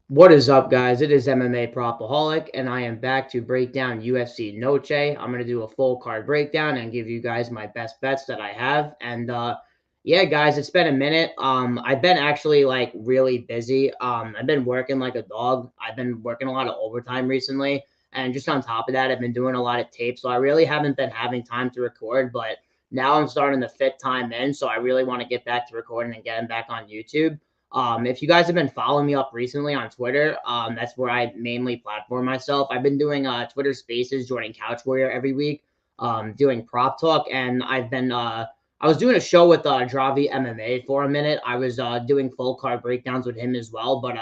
What is up, guys? It is MMA Propaholic, and I am back to break down UFC Noche. I'm going to do a full card breakdown and give you guys my best bets that I have. And yeah, guys, it's been a minute. I've been actually like really busy. I've been working like a dog. I've been working a lot of overtime recently, and just on top of that, I've been doing a lot of tape. So I really haven't been having time to record, but now I'm starting to fit time in. So I really want to get back to recording and getting back on YouTube. If you guys have been following me up recently on Twitter, that's where I mainly platform myself. I've been doing Twitter Spaces, joining Couch Warrior every week, doing prop talk, and I was doing a show with Dravi MMA for a minute. I was doing full card breakdowns with him as well, but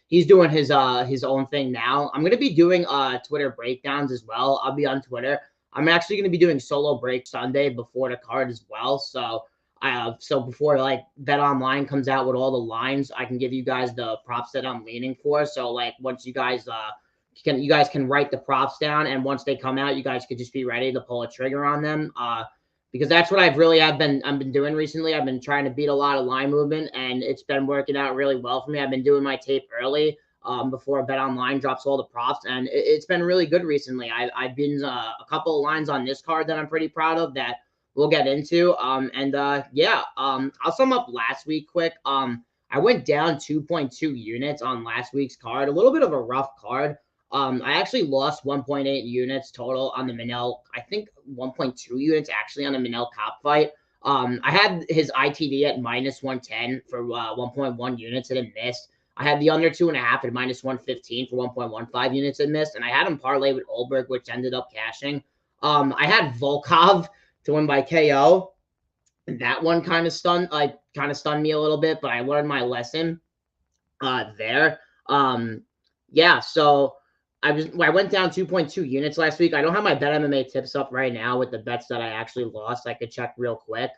he's doing his own thing now. I'm gonna be doing Twitter breakdowns as well. I'll be on Twitter. I'm actually gonna be doing solo break Sunday before the card as well. So before like Bet Online comes out with all the lines, I can give you guys the props that I'm leaning for. So like once you guys can write the props down, and once they come out, you guys could just be ready to pull a trigger on them. Because that's what I've been doing recently. I've been trying to beat a lot of line movement, and it's been working out really well for me. I've been doing my tape early. Before Bet Online drops all the props, and it's been really good recently. I've been a couple of lines on this card that I'm pretty proud of that we'll get into. Yeah, I'll sum up last week quick. I went down 2.2 units on last week's card, a little bit of a rough card. I actually lost 1.8 units total on the Manel. I think 1.2 units actually on the Manel cop fight. I had his ITD at minus 110 for 1.1 units and it missed. I had the under 2.5 at minus 115 for 1.15 units and missed. And I had him parlay with Olberg, which ended up cashing. I had Volkov to win by KO. And that one kind of stunned me a little bit, but I learned my lesson there. Yeah, so I went down 2.2 units last week. I don't have my Bet MMA tips up right now with the bets that I actually lost. I could check real quick.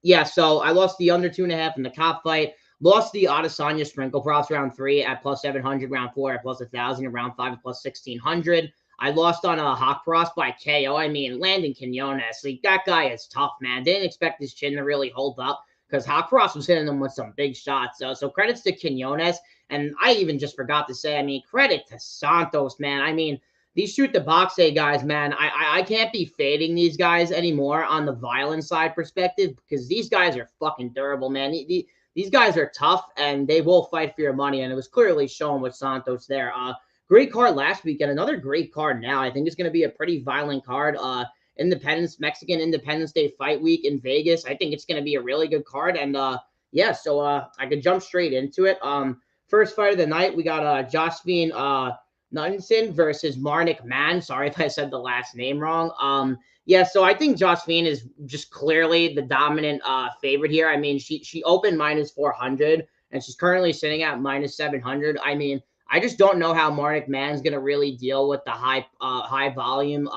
Yeah, so I lost the under 2.5 in the cop fight. Lost the Adesanya sprinkle props round 3 at plus 700, round 4 at plus 1,000, and round 5 at plus 1,600. I lost on a Hawk Cross by KO. I mean, Landon Quinones, like, that guy is tough, man. Didn't expect his chin to really hold up because Hawk Cross was hitting him with some big shots. So credits to Quinones. And I even just forgot to say, I mean, credit to Santos, man. I mean, these shoot the boxe guys, man. I can't be fading these guys anymore on the violent side perspective because these guys are fucking durable, man. These guys are tough and they will fight for your money. And it was clearly shown with Santos there. Great card last weekend. Another great card now. I think it's going to be a pretty violent card. Mexican Independence Day fight week in Vegas. I think it's going to be a really good card. And yeah, so I could jump straight into it. First fight of the night, we got Josephine Nuttinson versus Marnik Mann. Sorry if I said the last name wrong. Yeah, so I think Josephine is just clearly the dominant favorite here. I mean, she opened minus 400 and she's currently sitting at minus 700. I mean, I just don't know how Marnik Mann's gonna really deal with the high volume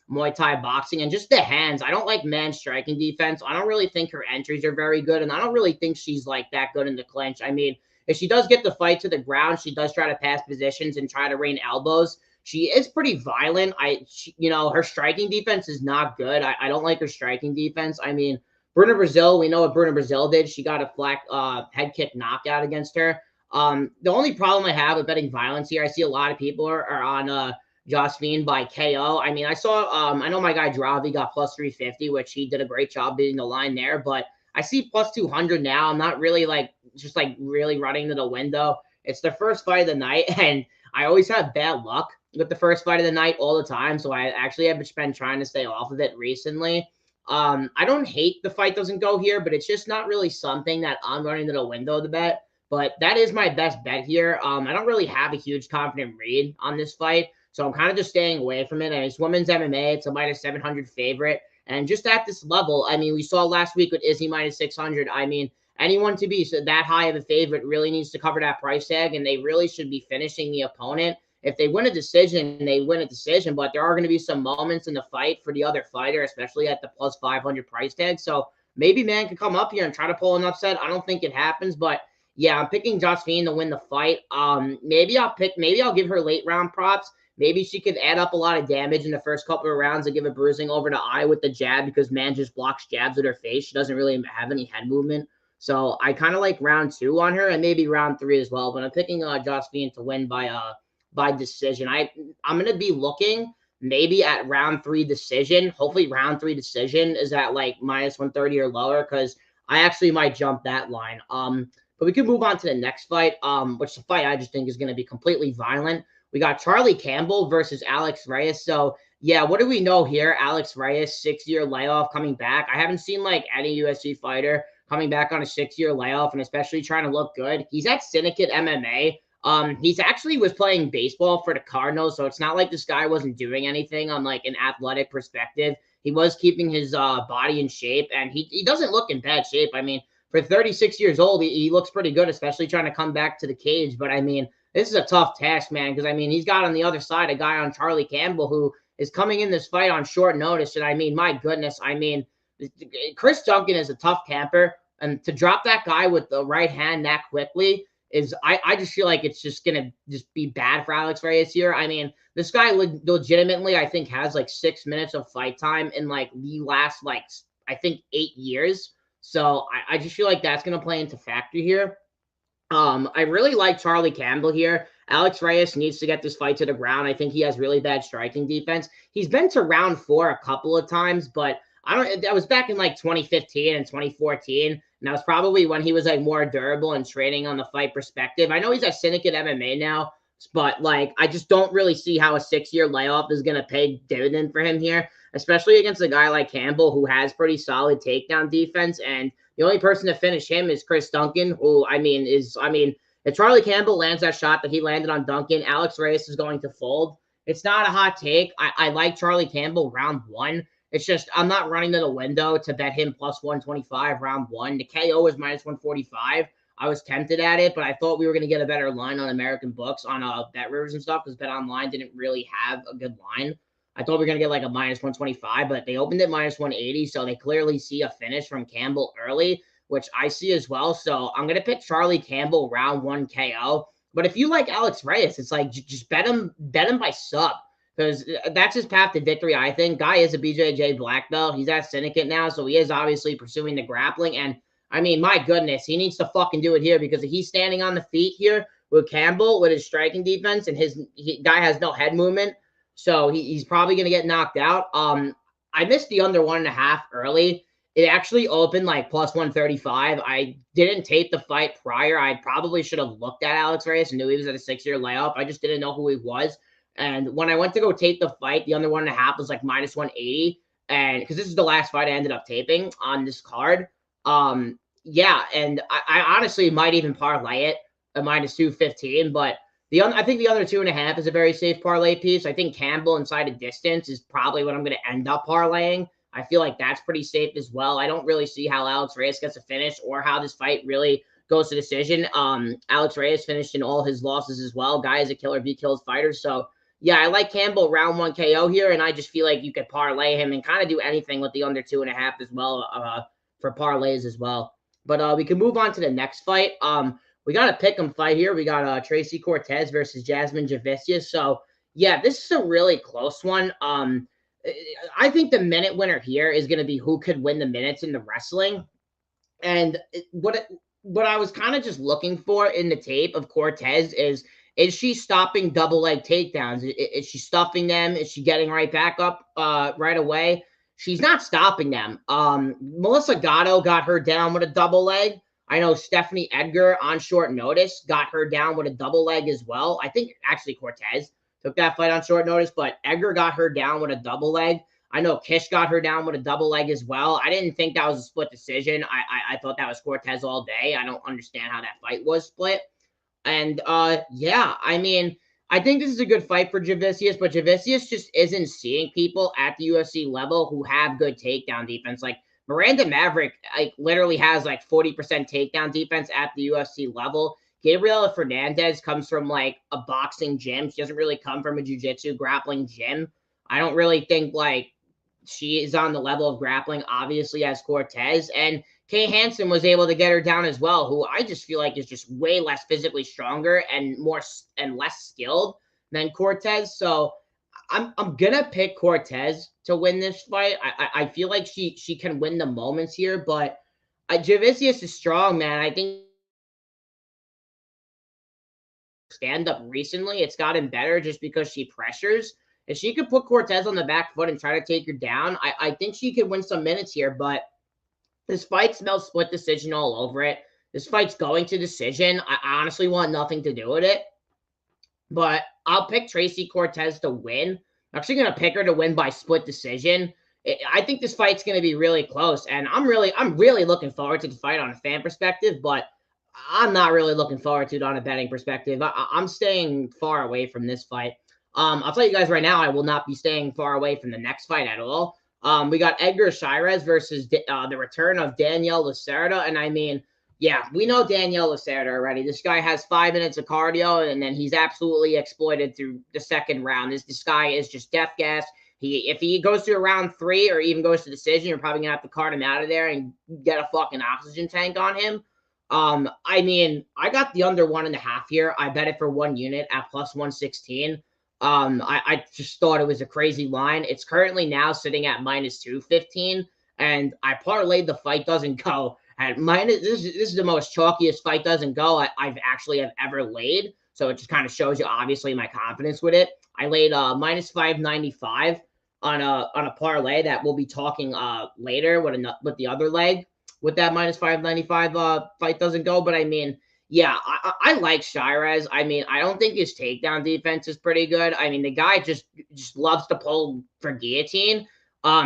Muay Thai boxing and just the hands. I don't like Mann's striking defense. I don't really think her entries are very good, and I don't really think she's like that good in the clinch. I mean, if she does get the fight to the ground, she does try to pass positions and try to rain elbows. She is pretty violent. Her striking defense is not good. I don't like her striking defense. I mean, Bruna Brazil, we know what Bruna Brazil did. She got a flat head kick knockout against her. The only problem I have with betting violence here, I see a lot of people are on Josephine by KO. I mean, I know my guy Dravi got plus 350, which he did a great job beating the line there, but I see plus 200 now. I'm not really really running to the window. It's the first fight of the night, and I always have bad luck with the first fight of the night all the time. So I actually have been trying to stay off of it recently. I don't hate the fight doesn't go here, but it's just not really something that I'm running to the window to bet. But that is my best bet here. I don't really have a huge confident read on this fight, so I'm kind of just staying away from it. And it's women's MMA. It's a minus 700 favorite. And just at this level, I mean, we saw last week with Izzy minus 600. I mean, anyone to be that high of a favorite really needs to cover that price tag, and they really should be finishing the opponent. If they win a decision, they win a decision, but there are going to be some moments in the fight for the other fighter, especially at the plus 500 price tag. So maybe Mann can come up here and try to pull an upset. I don't think it happens, but yeah, I'm picking Josephine to win the fight. Maybe I'll give her late round props. Maybe she could add up a lot of damage in the first couple of rounds and give a bruising over the eye with the jab because Mann just blocks jabs with her face. She doesn't really have any head movement. So I kind of like round 2 on her and maybe round 3 as well. But I'm picking Josephine to win by decision. I'm gonna be looking maybe at round 3 decision. Hopefully, round 3 decision is at like -130 or lower because I actually might jump that line. But we can move on to the next fight, which the fight I just think is going to be completely violent. We got Charlie Campbell versus Alex Reyes. So yeah, what do we know here? Alex Reyes, 6-year layoff coming back. I haven't seen like any UFC fighter coming back on a 6-year layoff and especially trying to look good. He's at Syndicate MMA. He's actually was playing baseball for the Cardinals, so it's not like this guy wasn't doing anything on like an athletic perspective. He was keeping his body in shape, and he doesn't look in bad shape. I mean, for 36 years old, he looks pretty good, especially trying to come back to the cage. But I mean, this is a tough task, man, because I mean, he's got on the other side a guy on Charlie Campbell who is coming in this fight on short notice. And I mean, my goodness, I mean, Chris Duncan is a tough camper, and to drop that guy with the right hand that quickly is I just feel like it's just gonna just be bad for Alex Reyes here. I mean, this guy legitimately I think has like 6 minutes of fight time in like the last like I think 8 years. So I just feel like that's gonna play into factor here. I really like Charlie Campbell here. Alex Reyes needs to get this fight to the ground. I think he has really bad striking defense. He's been to round 4 a couple of times, but I don't. That was back in like 2015 and 2014, and that was probably when he was like more durable and training on the fight perspective. I know he's at Syndicate MMA now, but like I just don't really see how a 6-year layoff is gonna pay dividend for him here, especially against a guy like Campbell who has pretty solid takedown defense. And the only person to finish him is Chris Duncan, who I mean if Charlie Campbell lands that shot that he landed on Duncan, Alex Reyes is going to fold. It's not a hot take. I like Charlie Campbell round 1. It's just I'm not running to the window to bet him plus 125 round 1. The KO is -145. I was tempted at it, but I thought we were going to get a better line on American books on Bet Rivers and stuff because Bet Online didn't really have a good line. I thought we were going to get like a -125, but they opened it -180, so they clearly see a finish from Campbell early, which I see as well. So I'm going to pick Charlie Campbell round 1 KO. But if you like Alex Reyes, it's like just bet him by sub because that's his path to victory, I think. Guy is a BJJ black belt. He's at Syndicate now, so he is obviously pursuing the grappling. And, I mean, my goodness, he needs to fucking do it here because if he's standing on the feet here with Campbell with his striking defense and guy has no head movement, so he's probably going to get knocked out. I missed the under 1.5 early. It actually opened like plus 135. I didn't tape the fight prior. I probably should have looked at Alex Reyes and knew he was at a 6-year layoff. I just didn't know who he was. And when I went to go tape the fight, the under 1.5 was like -180. And because this is the last fight I ended up taping on this card. Yeah, and I honestly might even parlay it at -215, but I think the other 2.5 is a very safe parlay piece. I think Campbell inside a distance is probably what I'm going to end up parlaying. I feel like that's pretty safe as well. I don't really see how Alex Reyes gets a finish or how this fight really goes to decision. Alex Reyes finished in all his losses as well. Guy is a killer be kills fighter. So yeah, I like Campbell round 1 KO here, and I just feel like you could parlay him and kind of do anything with the under 2.5 as well for parlays as well. But we can move on to the next fight. We got a pick'em fight here. We got Tracy Cortez versus Jasmine Javicius. So yeah, this is a really close one. I think the minute winner here is going to be who could win the minutes in the wrestling. And what I was kind of just looking for in the tape of Cortez is she stopping double leg takedowns? Is she stuffing them? Is she getting right back up right away? She's not stopping them. Melissa Gatto got her down with a double leg. I know Stephanie Edgar on short notice got her down with a double leg as well. I think actually Cortez took that fight on short notice, but Edgar got her down with a double leg. I know Kish got her down with a double leg as well. I didn't think that was a split decision. I thought that was Cortez all day. I don't understand how that fight was split. And yeah, I mean, I think this is a good fight for Javicius, but Javicius just isn't seeing people at the UFC level who have good takedown defense. Like Miranda Maverick, like literally has like 40% takedown defense at the UFC level. Gabriela Fernandez comes from like a boxing gym. She doesn't really come from a jiu-jitsu grappling gym. I don't really think like she is on the level of grappling, obviously, as Cortez. And Kay Hansen was able to get her down as well, who I just feel like is just way less physically stronger and less skilled than Cortez. So I'm gonna pick Cortez to win this fight. I feel like she can win the moments here, but Javicius is strong, man. I think stand up recently, it's gotten better just because she pressures. If she could put Cortez on the back foot and try to take her down, I think she could win some minutes here. But this fight smells split decision all over it. This fight's going to decision. I honestly want nothing to do with it. But I'll pick Tracy Cortez to win. I'm actually going to pick her to win by split decision. I think this fight's going to be really close, and I'm really looking forward to the fight on a fan perspective, but I'm not really looking forward to it on a betting perspective. I'm staying far away from this fight. I'll tell you guys right now, I will not be staying far away from the next fight at all. We got Edgar Shirez versus the return of Daniel Lacerda, and I mean, yeah, we know Daniel Lacerda already. This guy has 5 minutes of cardio, and then he's absolutely exploited through the second round. This guy is just death gas. If he goes to a round 3 or even goes to decision, you're probably gonna have to cart him out of there and get a fucking oxygen tank on him. I mean, I got the under 1.5 here. I bet it for 1 unit at plus 116. I just thought it was a crazy line. It's currently now sitting at minus 215, and I parlayed the fight doesn't go at minus. This is the most chalkiest fight doesn't go I've actually have ever laid. So it just kind of shows you obviously my confidence with it. I laid minus 595 on a parlay that we'll be talking later with the other leg with that minus 595 fight doesn't go. But I mean, yeah, I like Shirez. I mean, I don't think his takedown defense is pretty good. I mean, the guy just loves to pull for guillotine.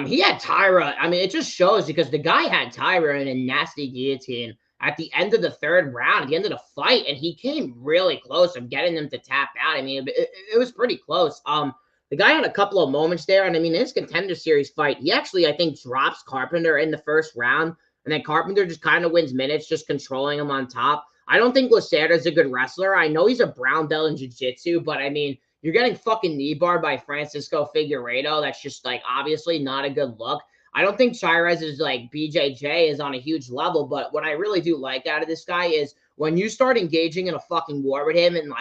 He had Tyra. I mean, it just shows because the guy had Tyra in a nasty guillotine at the end of the third round, at the end of the fight, and he came really close of getting them to tap out. I mean, it was pretty close. The guy had a couple of moments there, and I mean, his Contender Series fight, he actually, I think, drops Carpenter in the first round, and then Carpenter just kind of wins minutes, just controlling him on top. I don't think Lacerda's a good wrestler. I know he's a brown belt in jiu-jitsu, but I mean, you're getting fucking knee barred by Francisco Figueiredo. That's just like obviously not a good look. I don't think Shirez is like BJJ is on a huge level, but what I really do like out of this guy is when you start engaging in a fucking war with him and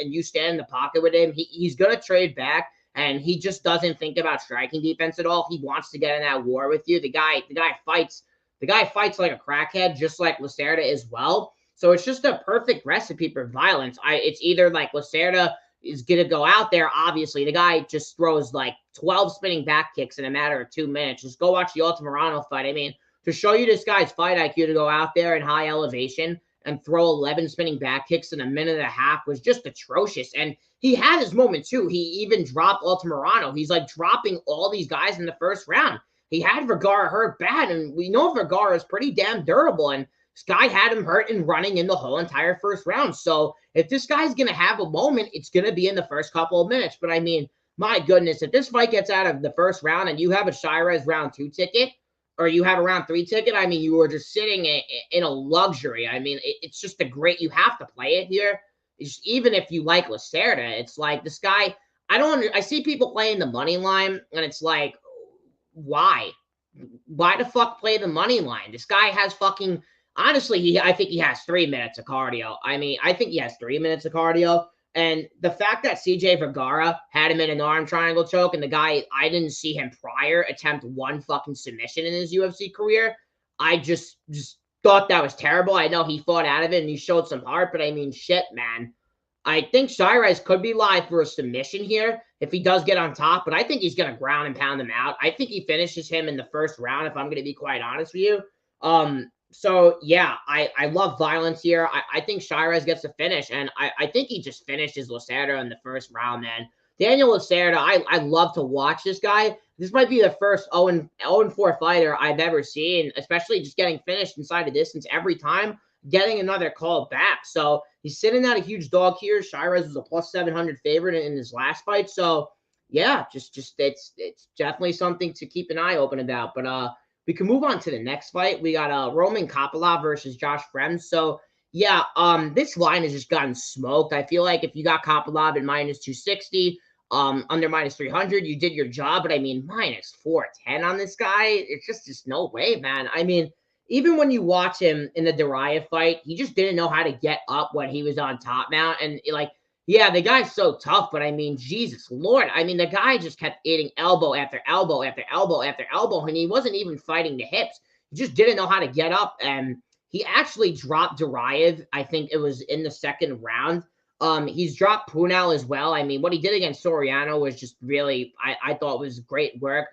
you stand in the pocket with him, he's gonna trade back and he just doesn't think about striking defense at all. He wants to get in that war with you. The guy fights like a crackhead, just like Lacerda as well. So it's just a perfect recipe for violence. It's either like Lacerda is going to go out there. Obviously, the guy just throws like 12 spinning back kicks in a matter of 2 minutes. Just go watch the Altamirano fight. I mean, to show you this guy's fight IQ to go out there in high elevation and throw 11 spinning back kicks in a minute and a half was just atrocious. And he had his moment too. He even dropped Altamirano. He's like dropping all these guys in the first round. He had Vergara hurt bad, and we know Vergara is pretty damn durable. And this guy had him hurt and running in the whole entire first round. So if this guy's going to have a moment, it's going to be in the first couple of minutes. But I mean, my goodness, if this fight gets out of the first round and you have a Shirez round 2 ticket or you have a round 3 ticket, I mean, you were just sitting in a luxury. I mean, it's just you have to play it here. Even if you like Lacerda, it's like this guy, I see people playing the money line and it's like, why? Why the fuck play the money line? This guy has fucking, honestly, I think he has 3 minutes of cardio. I mean, I think he has 3 minutes of cardio. And the fact that CJ Vergara had him in an arm triangle choke and the guy, I didn't see him prior attempt 1 fucking submission in his UFC career. I just thought that was terrible. I know he fought out of it and he showed some heart, but I mean, shit, man. I think Shirez could be live for a submission here if he does get on top, but I think he's going to ground and pound him out. I think he finishes him in the first round, if I'm going to be quite honest with you. So, yeah, I love violence here. I think Shirez gets a finish, and I think he just finishes Lacerda in the first round, man. Daniel Lacerda, I love to watch this guy. This might be the first 0-4 fighter I've ever seen, especially just getting finished inside the distance every time, getting another call back. So he's sitting at a huge dog here. Shirez was a plus 700 favorite in his last fight. So, yeah, just it's definitely something to keep an eye open about. But we can move on to the next fight. We got Roman Kopylov versus Josh Fremd. So, yeah, this line has just gotten smoked. I feel like if you got Kopylov at minus 260, under minus 300, you did your job. But, I mean, minus 410 on this guy, it's just no way, man. I mean, even when you watch him in the Dariah fight, he just didn't know how to get up when he was on top now. And, like, yeah, the guy's so tough, but I mean, Jesus Lord. I mean, the guy just kept eating elbow after elbow after elbow after elbow, and he wasn't even fighting the hips. he just didn't know how to get up, and he actually dropped Duraev. I think it was in the second round. He's dropped Punal as well. I mean, what he did against Soriano was just really, I thought was great work.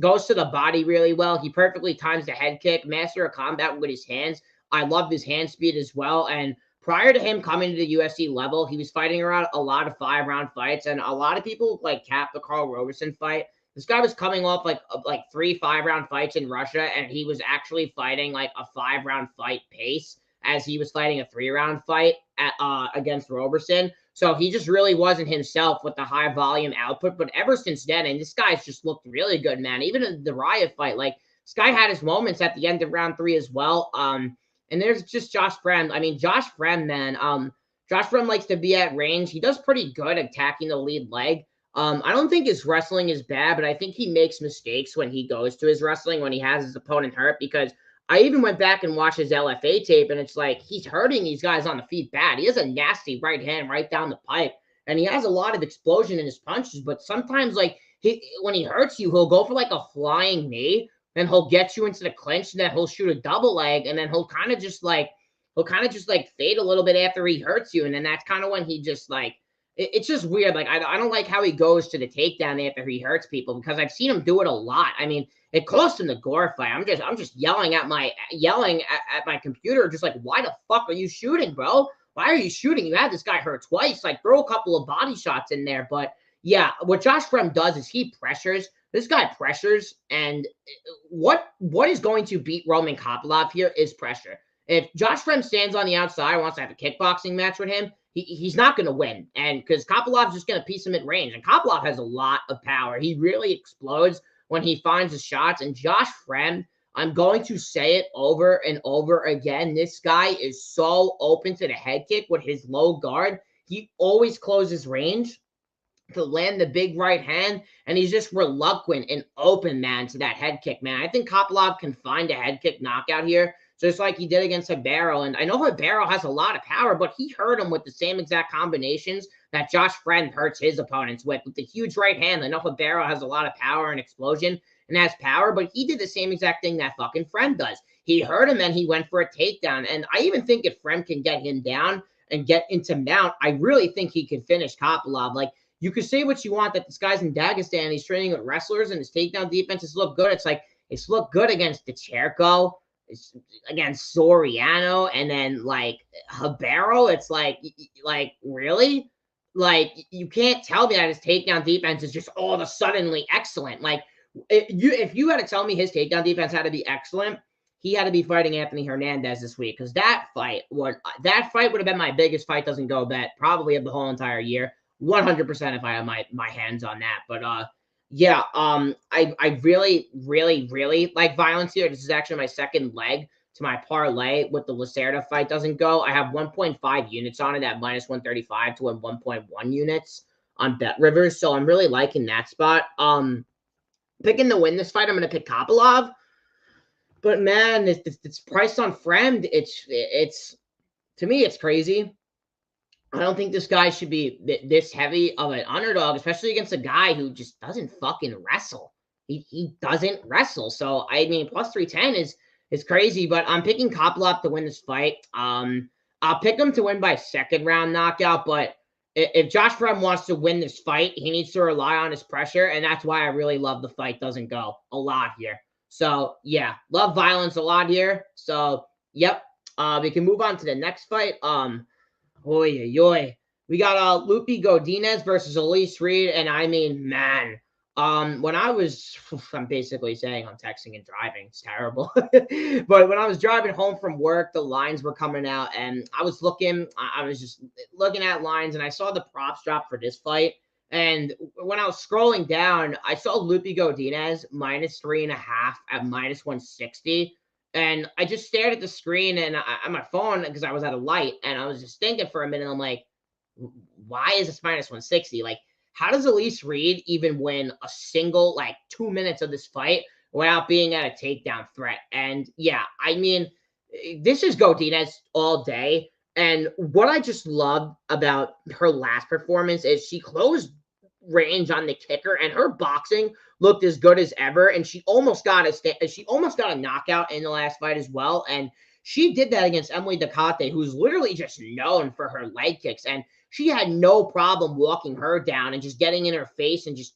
Goes to the body really well. He perfectly times the head kick, master of combat with his hands. I love his hand speed as well. And prior to him coming to the UFC level, he was fighting around a lot of 5-round fights, and a lot of people like cap the Carl Roberson fight. This guy was coming off like 3 5-round fights in Russia, and he was actually fighting like a 5-round fight pace as he was fighting a 3-round fight against Roberson. So he just really wasn't himself with the high volume output. But ever since then, and this guy's just looked really good, man. Even in the Riot fight, like this guy had his moments at the end of round 3 as well. And there's just Josh Fremd. I mean, Josh Fremd, man. Josh Fremd likes to be at range. He does pretty good attacking the lead leg. I don't think his wrestling is bad, but I think he makes mistakes when he goes to his wrestling, when he has his opponent hurt, because I even went back and watched his LFA tape, and it's like he's hurting these guys on the feet bad. He has a nasty right hand right down the pipe, and he has a lot of explosion in his punches, but sometimes like when he hurts you, he'll go for like a flying knee, and he'll get you into the clinch, and then he'll shoot a double leg, and then he'll kind of just like fade a little bit after he hurts you, and then that's kind of when he just like it's just weird. Like I don't like how he goes to the takedown after he hurts people, because I've seen him do it a lot. I mean, it cost him the Gore fight. I'm just yelling at my computer, just like, why the fuck are you shooting, bro? Why are you shooting? You had this guy hurt twice. Like, throw a couple of body shots in there. But yeah, what Josh Fremd does is he pressures. This guy pressures, and what is going to beat Roman Kopylov here is pressure. If Josh Fremd stands on the outside and wants to have a kickboxing match with him, he's not going to win. And because Kopylov's just going to piece him at range. And Kopylov has a lot of power. He really explodes when he finds the shots. And Josh Fremd, I'm going to say it over and over again, this guy is so open to the head kick with his low guard. He always closes range to land the big right hand, and he's just reluctant and open, man, to that head kick, man. I think Kopylov can find a head kick knockout here, just like he did against Ribeiro. And I know Ribeiro has a lot of power, but he hurt him with the same exact combinations that Josh Fremd hurts his opponents with the huge right hand. I know Ribeiro has a lot of power and explosion and has power, but he did the same exact thing that fucking Fremd does. He hurt him and he went for a takedown. And I even think if Fremd can get him down and get into mount, I really think he could finish Kopylov. Like, you could say what you want that this guy's in Dagestan, he's training with wrestlers, and his takedown defenses look good. It's like, it's looked good against DeCherco, against Soriano, and then like Ribeiro. It's like really? Like, you can't tell me that his takedown defense is just all of a suddenly excellent. Like, if you had to tell me his takedown defense had to be excellent, he had to be fighting Anthony Hernandez this week, because that fight would have been my biggest fight doesn't go bet probably of the whole entire year. 100% if I have my hands on that. But yeah, I really, really, really like Violence here. This is actually my second leg to my parlay with the Lacerda fight doesn't go. I have 1.5 units on it at minus 135 to win 1.1 units on Bet Rivers. So I'm really liking that spot. Picking to win this fight, I'm going to pick Kopylov. But man, it's priced on Fremd. It's to me, it's crazy. I don't think this guy should be this heavy of an underdog, especially against a guy who just doesn't fucking wrestle. He doesn't wrestle. So, I mean, plus 310 is crazy, but I'm picking Kopylov to win this fight. I'll pick him to win by second round knockout, but if Josh Fremd wants to win this fight, he needs to rely on his pressure, and that's why I really love the fight doesn't go a lot here. So, yeah, love Violence a lot here. So, yep, we can move on to the next fight. Oy, oy. We got Lupi Godinez versus Elise Reed, and I mean, man, when I'm basically saying I'm texting and driving. It's terrible. But when I was driving home from work, the lines were coming out, and I was just looking at lines, and I saw the props drop for this fight. And when I was scrolling down, I saw Lupi Godinez minus 3.5 at minus 160. And I just stared at the screen and on my phone because I was at a light, and I was just thinking for a minute. I'm like, why is this minus 160? Like, how does Elise Reed even win a single, like, 2 minutes of this fight without being at a takedown threat? And yeah, I mean, this is Godinez all day. And what I just loved about her last performance is she closed range on the kicker, and her boxing looked as good as ever. And she almost got a knockout in the last fight as well. And she did that against Emily Ducote, who's literally just known for her leg kicks. And she had no problem walking her down and just getting in her face and just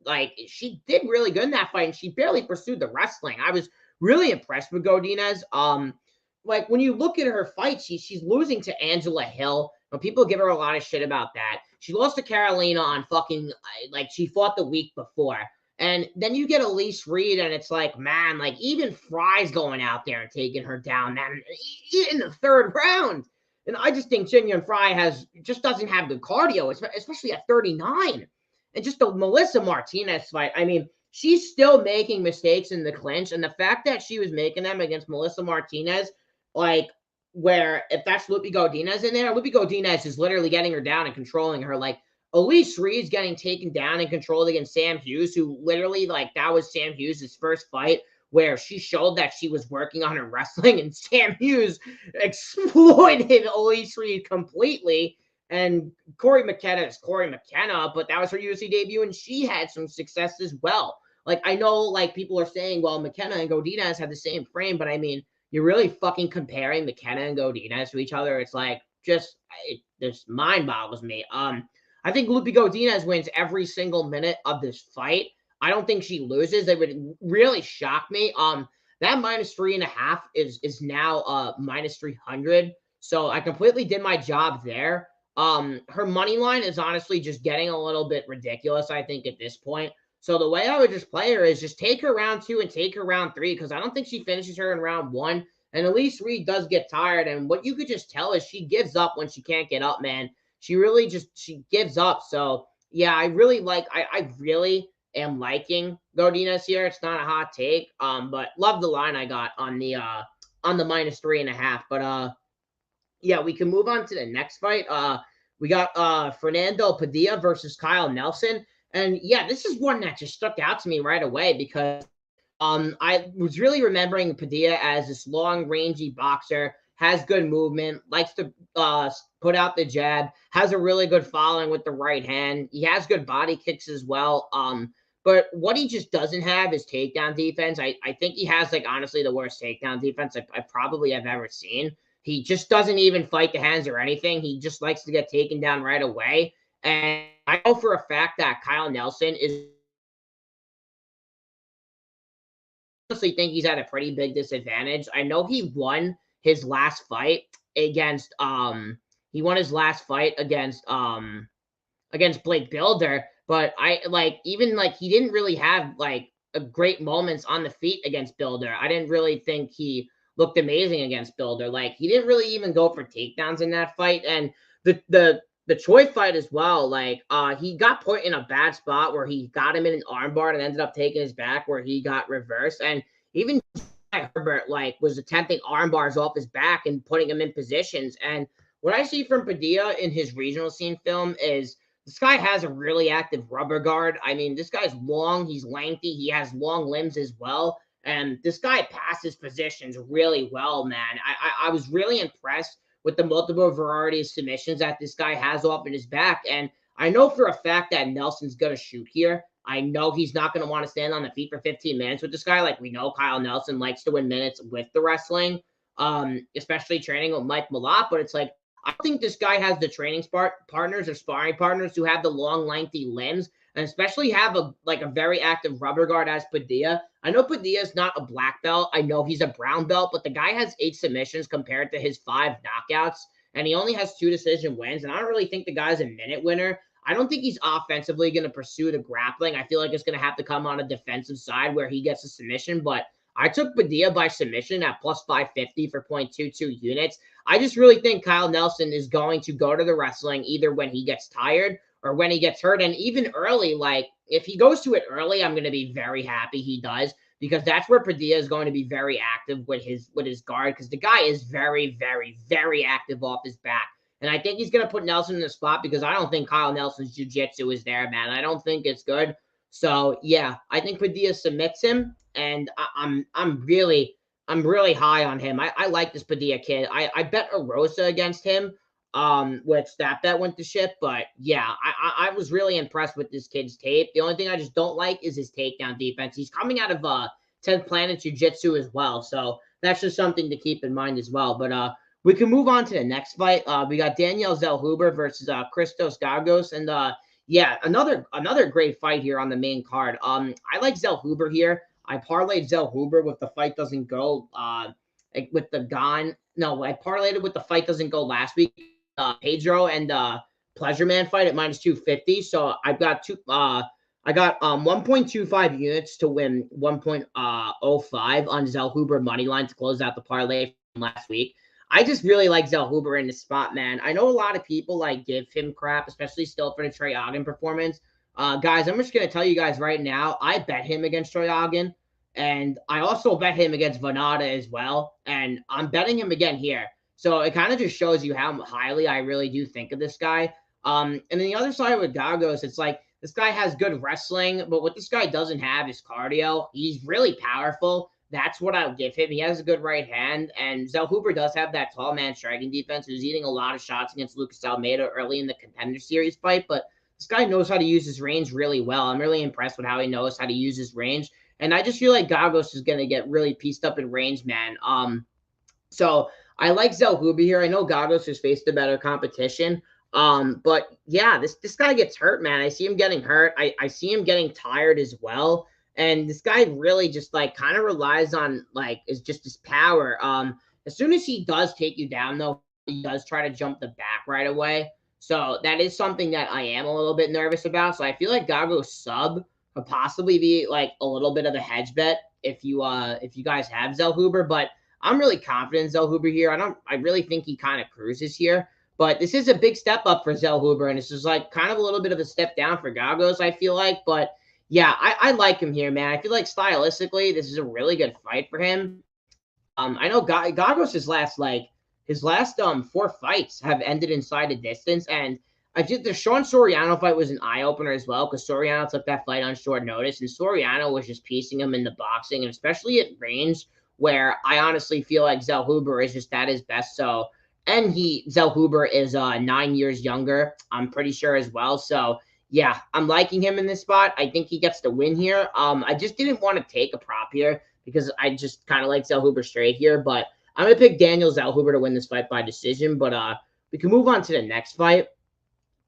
like she did really good in that fight. And she barely pursued the wrestling. I was really impressed with Godinez. Like when you look at her fight, she's losing to Angela Hill. But people give her a lot of shit about that. She lost to Carolina on fucking like she fought the week before. And then you get Elise Reed, and it's like, man, like even Fry's going out there and taking her down, man, in the third round. And I just think Jin Yun Fry just doesn't have good cardio, especially at 39. And just the Melissa Martinez fight, I mean, she's still making mistakes in the clinch. And the fact that she was making them against Melissa Martinez, like, where if that's Lupi Godinez in there, Lupi Godinez is literally getting her down and controlling her. Like, Elise Reed's getting taken down and controlled against Sam Hughes, who literally, like, that was Sam Hughes' first fight where she showed that she was working on her wrestling, and Sam Hughes exploited Elise Reed completely. And Corey McKenna is Corey McKenna, but that was her UFC debut, and she had some success as well. Like, I know, like, people are saying, well, McKenna and Godinez have the same frame, but I mean, you're really fucking comparing McKenna and Godinez to each other. It's like, this mind boggles me. I think Lupi Godinez wins every single minute of this fight. I don't think she loses. It would really shock me. That -3.5 is now minus 300. So I completely did my job there. Her money line is honestly just getting a little bit ridiculous, I think, at this point. So the way I would just play her is just take her round 2 and take her round 3, because I don't think she finishes her in round 1. And Elise Reed does get tired, and what you could just tell is she gives up when she can't get up, man. She really she gives up. So yeah, I really am liking Godinez here. It's not a hot take, but love the line I got on the -3.5. But yeah, we can move on to the next fight. We got Fernando Padilla versus Kyle Nelson. And yeah, this is one that just stuck out to me right away because I was really remembering Padilla as this long, rangy boxer, has good movement, likes to put out the jab, has a really good following with the right hand. He has good body kicks as well. But what he just doesn't have is takedown defense. I think he has, like, honestly, the worst takedown defense I probably have ever seen. He just doesn't even fight the hands or anything. He just likes to get taken down right away. And I know for a fact that Kyle Nelson is honestly think he's at a pretty big disadvantage. I know he won his last fight against against Blake Builder, but he didn't really have like a great moments on the feet against Builder. I didn't really think he looked amazing against Builder. Like, he didn't really even go for takedowns in that fight. And the Choi fight as well, he got put in a bad spot where he got him in an armbar and ended up taking his back where he got reversed. And even Herbert was attempting arm bars off his back and putting him in positions. And what I see from Padilla in his regional scene film is this guy has a really active rubber guard. I mean, this guy's long, he's lengthy, he has long limbs as well. And this guy passes positions really well, man. I was really impressed with the multiple variety of submissions that this guy has off in his back. And I know for a fact that Nelson's going to shoot here. I know he's not going to want to stand on the feet for 15 minutes with this guy. Like, we know Kyle Nelson likes to win minutes with the wrestling, especially training with Mike Malott. But it's like, I think this guy has the training partners or sparring partners who have the long, lengthy limbs, and especially have a very active rubber guard as Padilla. I know Padilla is not a black belt. I know he's a brown belt, but the guy has 8 submissions compared to his 5 knockouts, and he only has 2 decision wins. And I don't really think the guy's a minute winner. I don't think he's offensively going to pursue the grappling. I feel like it's going to have to come on a defensive side where he gets a submission, but I took Padilla by submission at plus 550 for 0.22 units. I just really think Kyle Nelson is going to go to the wrestling either when he gets tired or when he gets hurt. And even early, if he goes to it early, I'm going to be very happy he does, because that's where Padilla is going to be very active with his guard, because the guy is very, very, very active off his back. And I think he's going to put Nelson in the spot because I don't think Kyle Nelson's jiu-jitsu is there, man. I don't think it's good. So, yeah, I think Padilla submits him, and I'm really high on him. I like this Padilla kid. I bet a Rosa against him. which that bet went to shit. But yeah, I was really impressed with this kid's tape. The only thing I just don't like is his takedown defense. He's coming out of 10th Planet Jiu-Jitsu as well, so that's just something to keep in mind as well. But we can move on to the next fight. We got Daniel Zellhuber versus Christos Gagos, and yeah, another great fight here on the main card. I like Zellhuber here. I parlayed Zellhuber with the fight doesn't go. With the Gon. No, I parlayed it with the fight doesn't go last week. Pedro and Pleasure Man fight at minus 250. So I've got I got 1.25 units to win 1.05 on Zellhuber money line to close out the parlay from last week. I just really like Zellhuber in the spot, man. I know a lot of people like give him crap, especially still for the Trey Ogden performance. Guys, I'm just gonna tell you guys right now, I bet him against Trey Ogden, and I also bet him against Vanada as well, and I'm betting him again here. So it kind of just shows you how highly I really do think of this guy. And then the other side with Gagos, it's like this guy has good wrestling, but what this guy doesn't have is cardio. He's really powerful. That's what I'll give him. He has a good right hand, and Zellhuber does have that tall man striking defense. Who's eating a lot of shots against Lucas Almeida early in the Contender Series fight, but this guy knows how to use his range really well. I'm really impressed with how he knows how to use his range, and I just feel like Gagos is going to get really pieced up in range, man. So I like Zellhuber here. I know Gagos has faced a better competition. But yeah, this guy gets hurt, man. I see him getting hurt. I see him getting tired as well. And this guy really just like kind of relies on like is just his power. As soon as he does take you down, though, he does try to jump the back right away. So that is something that I am a little bit nervous about. So I feel like Gagos sub could possibly be like a little bit of a hedge bet if you guys have Zellhuber, but I'm really confident in Zellhuber here. I really think he kind of cruises here. But this is a big step up for Zellhuber, and this is like kind of a little bit of a step down for Gagos, I feel like. But yeah, I like him here, man. I feel like stylistically, this is a really good fight for him. I know Gagos his last 4 fights have ended inside a distance, and I think the Sean Soriano fight was an eye opener as well because Soriano took that fight on short notice, and Soriano was just piecing him in the boxing, and especially at range, where I honestly feel like Zellhuber is just at his best. So, and Zellhuber is 9 years younger, I'm pretty sure as well. So yeah, I'm liking him in this spot. I think he gets the win here. I just didn't want to take a prop here because I just kind of like Zellhuber straight here, but I'm gonna pick Daniel Zellhuber to win this fight by decision. But we can move on to the next fight.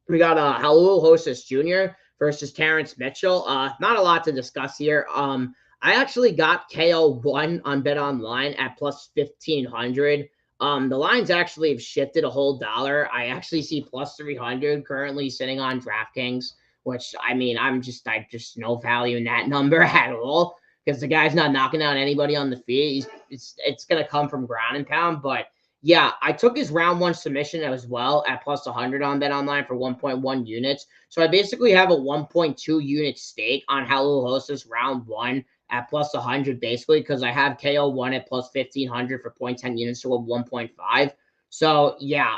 We got Raul Rosas Jr. versus Terrence Mitchell. Not a lot to discuss here. I actually got KO1 on Bet Online at plus 1,500. The lines actually have shifted a whole dollar. I actually see plus 300 currently sitting on DraftKings, which I mean, I just no value in that number at all because the guy's not knocking out anybody on the feet. It's gonna come from ground and pound, but yeah, I took his round 1 submission as well at plus 100 on Bet Online for 1.1 units. So I basically have a 1.2 unit stake on Raul Rosas round 1 at plus 100 basically because I have KO1 at plus 1,500 for 0.10 units to a 1.5. So yeah,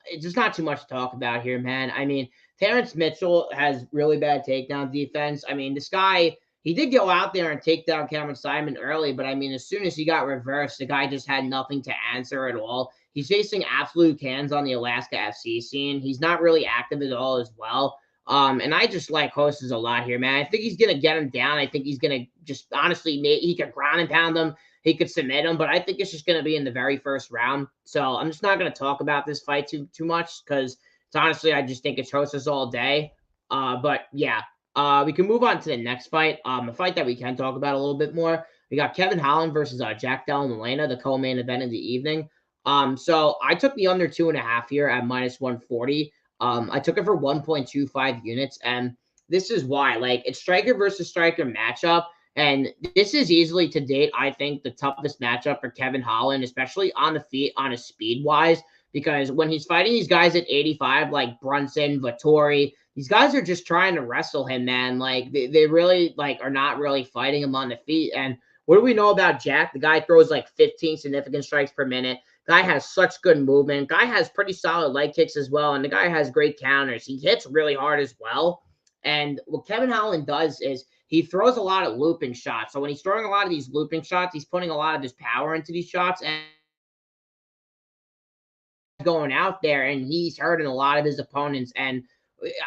it's just not too much to talk about here, man. I mean, Terrence Mitchell has really bad takedown defense. I mean, this guy, he did go out there and take down Cameron Simon early, but I mean, as soon as he got reversed, the guy just had nothing to answer at all. He's facing absolute cans on the Alaska FC scene. He's not really active at all as well. And I just like Rosas a lot here, man. I think he's gonna get him down. I think he's gonna just honestly he could ground and pound him. He could submit him, but I think it's just gonna be in the very first round. So I'm just not gonna talk about this fight too much because it's honestly I just think it's Rosas all day. But yeah, we can move on to the next fight. A fight that we can talk about a little bit more. We got Kevin Holland versus Jack Della Molina, the co-main event of the evening. So I took the under 2.5 here at minus 140. I took it for 1.25 units, and this is why. Like, it's striker versus striker matchup, and this is easily to date, I think, the toughest matchup for Kevin Holland, especially on the feet, on his speed wise, because when he's fighting these guys at 85, like Brunson, Vittori, these guys are just trying to wrestle him, man. Like, they really like are not really fighting him on the feet. And what do we know about Jack? The guy throws like 15 significant strikes per minute. Guy has such good movement. Guy has pretty solid leg kicks as well. And the guy has great counters. He hits really hard as well. And what Kevin Holland does is he throws a lot of looping shots. So when he's throwing a lot of these looping shots, he's putting a lot of his power into these shots. And going out there and he's hurting a lot of his opponents. And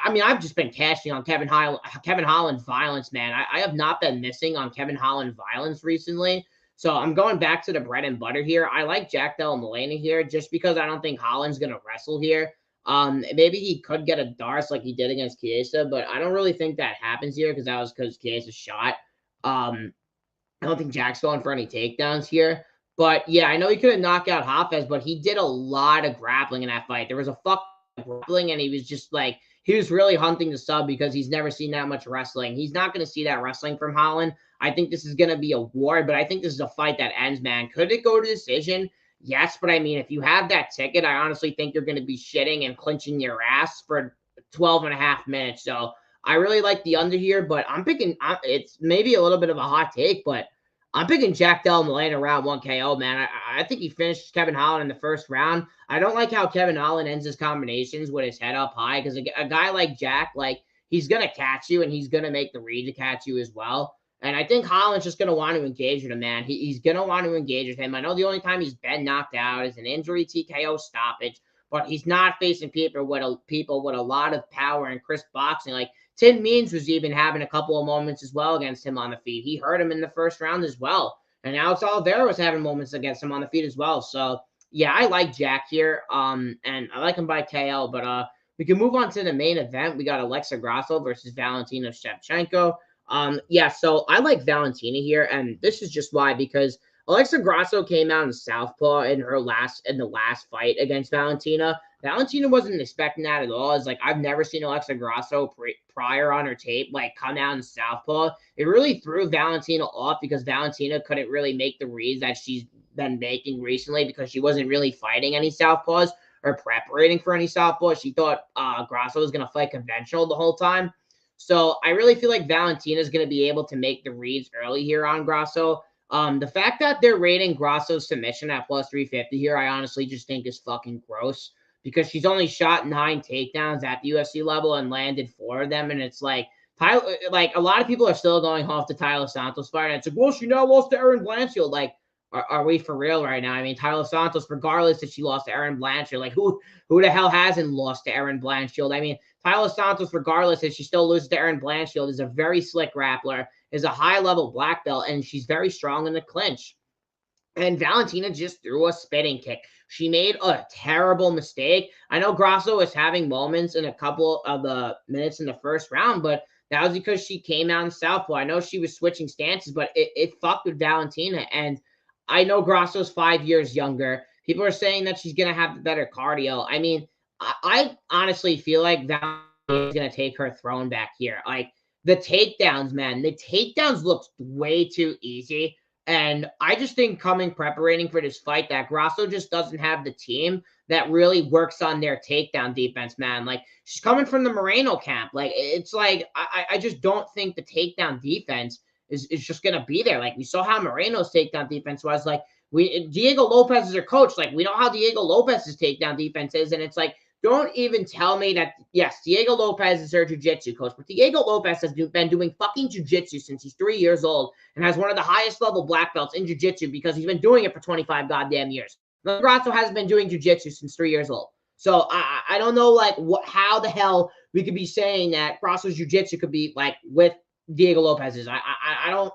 I mean, I've just been cashing on Kevin Holland's violence, man. I have not been missing on Kevin Holland violence recently. So I'm going back to the bread and butter here. I like Jack Della Molina here just because I don't think Holland's gonna wrestle here. Maybe he could get a Darce like he did against Chiesa, but I don't really think that happens here because Chiesa's shot. I don't think Jack's going for any takedowns here. But yeah, I know he couldn't knock out Hafez, but he did a lot of grappling in that fight. There was a fuck grappling, and he was just like, he was really hunting the sub because he's never seen that much wrestling. He's not going to see that wrestling from Holland. I think this is going to be a war, but I think this is a fight that ends, man. Could it go to decision? Yes, but I mean, if you have that ticket, I honestly think you're going to be shitting and clinching your ass for 12 and a half minutes. So I really like the under here, but it's maybe a little bit of a hot take, but I'm picking Jack Della Molina round 1 KO, man. I think he finished Kevin Holland in the first round. I don't like how Kevin Holland ends his combinations with his head up high because a guy like Jack, like, he's going to catch you and he's going to make the read to catch you as well. And I think Holland's just going to want to engage with him, man. He's going to want to engage with him. I know the only time he's been knocked out is an injury TKO stoppage, but he's not facing people with a lot of power and crisp boxing. Like, Tim Means was even having a couple of moments as well against him on the feet. He hurt him in the first round as well. And Alex Oliveira was having moments against him on the feet as well. So, yeah, I like Jack here. And I like him by KO. But we can move on to the main event. We got Alexa Grasso versus Valentina Shevchenko. Yeah, so I like Valentina here. And this is just why, because Alexa Grasso came out in southpaw in the last fight against Valentina. Valentina wasn't expecting that at all. It's like, I've never seen Alexa Grasso prior on her tape like come out in southpaw. It really threw Valentina off because Valentina couldn't really make the reads that she's been making recently because she wasn't really fighting any southpaws or preparing for any southpaws. She thought Grasso was going to fight conventional the whole time. So I really feel like Valentina is going to be able to make the reads early here on Grasso. The fact that they're rating Grasso's submission at plus 350 here, I honestly just think is fucking gross because she's only shot 9 takedowns at the UFC level and landed 4 of them. And it's like, a lot of people are still going off the Tyler Santos fight. And it's like, well, she now lost to Erin Blanchfield. Like, are we for real right now? I mean, Tyler Santos, regardless if she lost to Erin Blanchfield, like who the hell hasn't lost to Erin Blanchfield? I mean, Tyler Santos, regardless if she still loses to Erin Blanchfield, is a very slick grappler, is a high-level black belt, and she's very strong in the clinch. And Valentina just threw a spitting kick. She made a terrible mistake. I know Grasso was having moments in a couple of the minutes in the first round, but that was because she came out in southpaw. I know she was switching stances, but it fucked with Valentina. And I know Grasso's 5 years younger. People are saying that she's going to have the better cardio. I mean, I honestly feel like Valentina is going to take her throne back here. Like, the takedowns, man, the takedowns looked way too easy. And I just think preparing for this fight that Grasso just doesn't have the team that really works on their takedown defense, man. Like, she's coming from the Moreno camp. Like, it's like, I just don't think the takedown defense is just going to be there. Like, we saw how Moreno's takedown defense was. Like, Diego Lopez is her coach. Like, we know how Diego Lopez's takedown defense is. And it's like, don't even tell me that, yes, Diego Lopez is her jiu-jitsu coach, but Diego Lopez has been doing fucking jiu-jitsu since he's 3 years old and has one of the highest level black belts in jiu-jitsu because he's been doing it for 25 goddamn years. Grasso hasn't been doing jiu-jitsu since 3 years old. So I don't know, like, how the hell we could be saying that Grasso's jiu-jitsu could be, like, with Diego Lopez's. I don't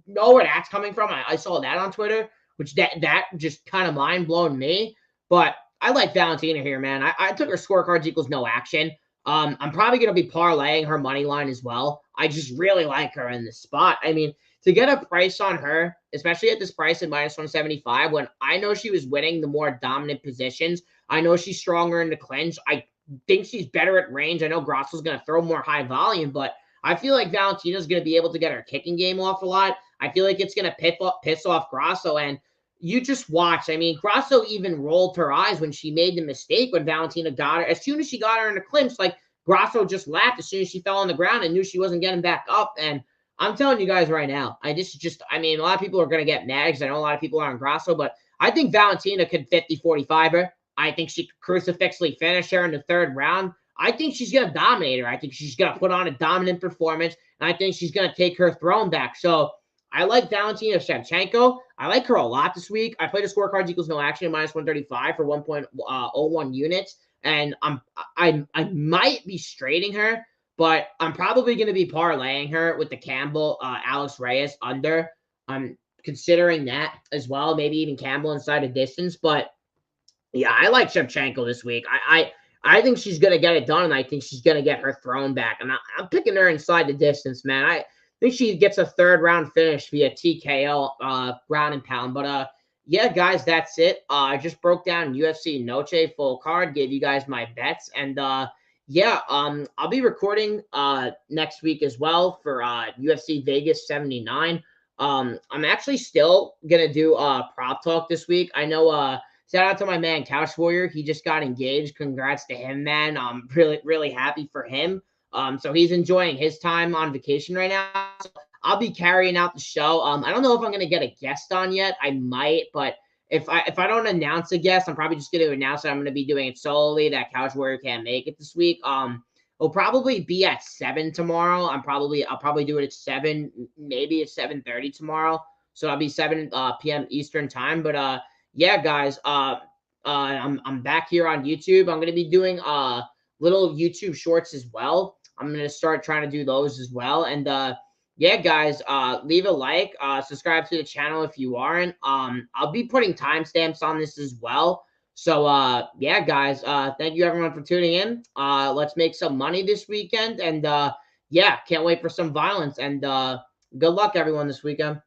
know where that's coming from. I saw that on Twitter, which that just kind of mind-blown me. But I like Valentina here, man. I took her scorecards equals no action. I'm probably going to be parlaying her money line as well. I just really like her in this spot. I mean, to get a price on her, especially at this price at minus 175, when I know she was winning the more dominant positions, I know she's stronger in the clinch. I think she's better at range. I know Grasso's going to throw more high volume, but I feel like Valentina's going to be able to get her kicking game off a lot. I feel like it's going to piss off Grasso, and you just watch. I mean, Grasso even rolled her eyes when she made the mistake when Valentina got her. As soon as she got her in the clinch, like, Grasso just laughed as soon as she fell on the ground and knew she wasn't getting back up. And I'm telling you guys right now, I mean, a lot of people are going to get mad because I know a lot of people are on Grasso, but I think Valentina could 50-45 her. I think she could crucifixly finish her in the third round. I think she's going to dominate her. I think she's going to put on a dominant performance, and I think she's going to take her throne back. So I like Valentina Shevchenko. I like her a lot this week. I played a scorecards equals no action minus 135 for 1.01 units, and I might be straighting her, but I'm probably going to be parlaying her with the Campbell Alex Reyes under. I'm considering that as well. Maybe even Campbell inside a distance, but yeah, I like Shevchenko this week. I think she's gonna get it done, and I think she's gonna get her throne back. And I'm picking her inside the distance, man. I think she gets a third round finish via TKO, ground and pound. But yeah, guys, that's it. I just broke down UFC Noche full card, gave you guys my bets, and yeah, I'll be recording next week as well for UFC Vegas 79. I'm actually still gonna do prop talk this week. I know shout out to my man Couch Warrior. He just got engaged. Congrats to him, man. I'm really happy for him. So he's enjoying his time on vacation right now. So I'll be carrying out the show. I don't know if I'm gonna get a guest on yet. I might, but if I don't announce a guest, I'm probably just gonna announce that I'm gonna be doing it solely. That Couch Warrior can't make it this week. It'll probably be at 7 tomorrow. I'll probably do it at 7, maybe at 7:30 tomorrow. So I'll be 7 p.m. Eastern time. But yeah, guys, I'm back here on YouTube. I'm gonna be doing little YouTube shorts as well. I'm gonna start trying to do those as well. And yeah, guys, leave a like, subscribe to the channel if you aren't. I'll be putting timestamps on this as well. So yeah, guys, thank you everyone for tuning in. Let's make some money this weekend, and yeah, can't wait for some violence. And good luck everyone this weekend.